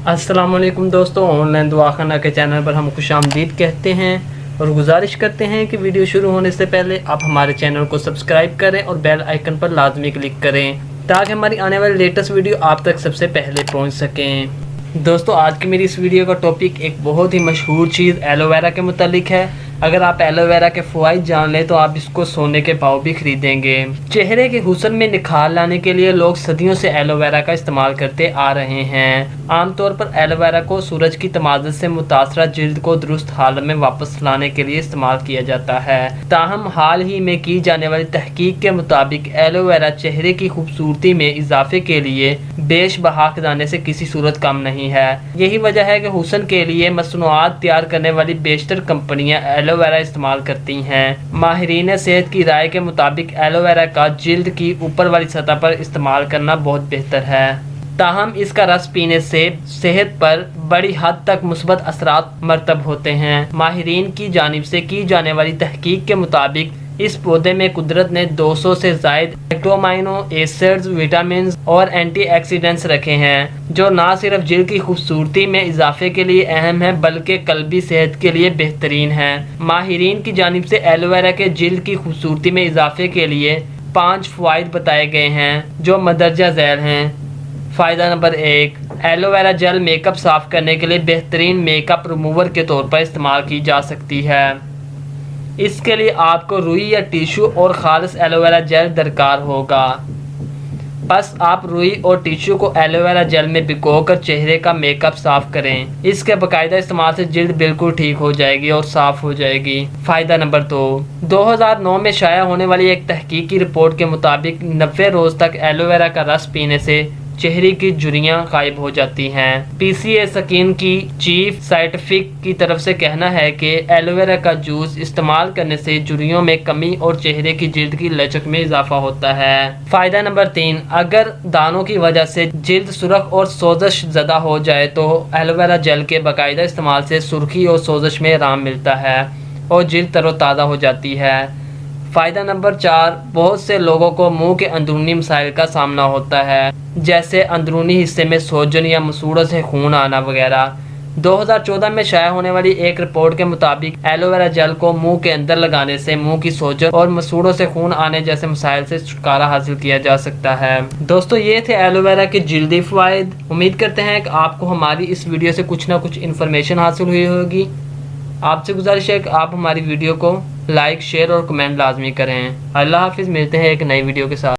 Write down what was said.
अस्सलाम वालेकुम दोस्तों, ऑनलाइन दुआ खाना के चैनल पर हम खुशामदीद कहते हैं और गुजारिश करते हैं कि वीडियो शुरू होने से पहले आप हमारे चैनल को सब्सक्राइब करें और बेल आइकन पर लाजमी क्लिक करें ताकि हमारी आने वाली लेटेस्ट वीडियो आप तक सबसे पहले पहुंच सकें। दोस्तों, आज की मेरी इस वीडियो का टॉपिक एक बहुत ही मशहूर चीज़ एलोवेरा के मुतालिक है। अगर आप एलोवेरा के फ़वाइद जान लें तो आप इसको सोने के भाव भी खरीदेंगे। चेहरे के हुस्न में निखार लाने के लिए लोग सदियों से एलोवेरा का इस्तेमाल करते आ रहे हैं। आमतौर पर एलोवेरा को सूरज की तमाज़त से मुतासरा जिल्द को दुरुस्त हालत में वापस लाने के लिए इस्तेमाल किया जाता है। ताहम हाल ही में की जाने वाली तहकीक के मुताबिक एलोवेरा चेहरे की खूबसूरती में इजाफे के लिए बेश बहा खजाने से किसी सूरत कम नहीं है। यही वजह है कि हुस्न के लिए मसनूआत तैयार करने वाली बेशतर कंपनियां एलोवेरा इस्तेमाल करती हैं। माहिरीन सेहत की राय के मुताबिक एलोवेरा का जिल्द की ऊपर वाली सतह पर इस्तेमाल करना बहुत बेहतर है। ताहम इसका रस पीने से सेहत पर बड़ी हद तक मुस्बत असरात मरतब होते हैं। माहिरीन की जानिब से की जाने वाली तहकीक के मुताबिक इस पौधे में कुदरत ने 200 से ज़ायद एमिनो एसिड्स, विटामिन और एंटीऑक्सीडेंट्स रखे हैं, जो ना सिर्फ जिल्द की खूबसूरती में इजाफे के लिए अहम है बल्कि कल्बी सेहत के लिए बेहतरीन है। माहिरीन की जानिब से एलोवेरा के जिल्द की खूबसूरती में इजाफे के लिए 5 फ़वाइद बताए गए हैं जो मदरजा झैल हैं। फ़ायदा नंबर 1, एलोवेरा जेल मेकअप साफ़ करने के लिए बेहतरीन मेकअप रिमूवर के तौर पर इस्तेमाल की जा सकती है। इसके लिए आपको रुई या टिश्यू और खालिस एलोवेरा जेल दरकार होगा। बस आप रुई और टिश्यू को एलोवेरा जेल में भिगोकर चेहरे का मेकअप साफ़ करें। इसके बाकायदा इस्तेमाल से जिल्द बिल्कुल ठीक हो जाएगी और साफ़ हो जाएगी। फ़ायदा नंबर 2, 2009 में शाया होने वाली एक तहकीकी रिपोर्ट के मुताबिक 90 रोज़ तक एलोवेरा का रस पीने से चेहरे की झुर्रियाँ गायब हो जाती हैं। PCA स्किन की चीफ साइंटिफिक की तरफ से कहना है कि एलोवेरा का जूस इस्तेमाल करने से झुर्रियों में कमी और चेहरे की जिल्द की लचक में इजाफा होता है। फ़ायदा नंबर 3, अगर दानों की वजह से जिल्द सुर्ख और सोजश ज़दा हो जाए तो एलोवेरा जेल के बाकायदा इस्तेमाल से सुर्खी और सोजश में आराम मिलता है और जिल्द तरोताज़ा हो जाती है। फ़ायदा नंबर 4, बहुत से लोगों को मुंह के अंदरूनी मसाइल का सामना होता है, जैसे अंदरूनी हिस्से में सोजन या मसूड़ों से खून आना वगैरह। 2014 में शाया होने वाली एक रिपोर्ट के मुताबिक एलोवेरा जेल को मुंह के अंदर लगाने से मुंह की सोजन और मसूड़ों से खून आने जैसे मसाइल से छुटकारा हासिल किया जा सकता है। दोस्तों, ये थे एलोवेरा के जिल्दी फ़वाइद। उम्मीद करते हैं कि आपको हमारी इस वीडियो से कुछ ना कुछ इन्फॉर्मेशन हासिल हुई होगी। आपसे गुजारिश है कि आप हमारी वीडियो को लाइक, शेयर और कमेंट लाजमी करें। अल्लाह हाफिज़। मिलते हैं एक नई वीडियो के साथ।